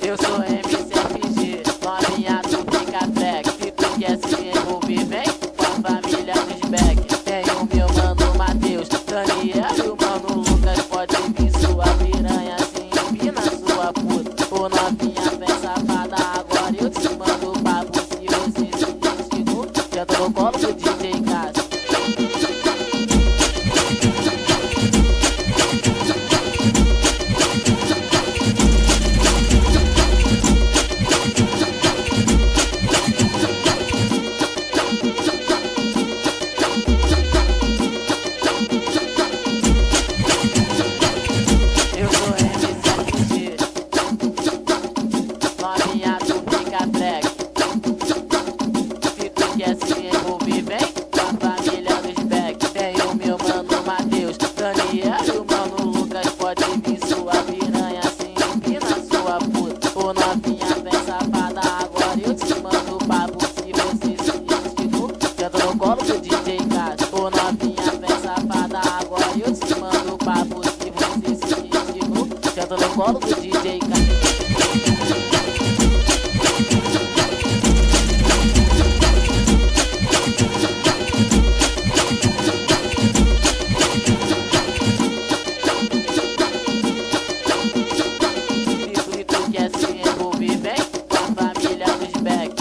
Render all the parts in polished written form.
Eu sou MCFG, novinha tu fica track. Se tu quer se envolver, vem com a família dos Beck. Tem o meu mano Matheus, Daniel e o mano Lucas. Pode vir sua piranha, se empina sua puta. Ô novinha, vem safada, agora eu te mando o papo. Se você se instigou, senta no colo do DJ Cássio. Novinha tu fica track. Se tu quer se envolver, vem com a família dos Beck. Tem o meu mano Matheus, Daniel e o mano Lucas. Pode vir sua piranha, se empina sua puta. Ô novinha, vem safada, agora eu te mando o papo. Se você se instigou, senta no colo do DJ Cássio. Ô novinha, vem safada, agora eu te mando o papo. Se você se instigou, senta no colo do DJ Cássio. Quer se envolver, vem com a família dos Beck.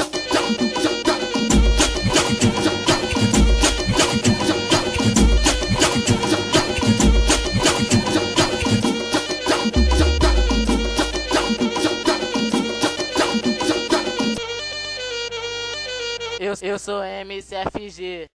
Eu sou MCFG.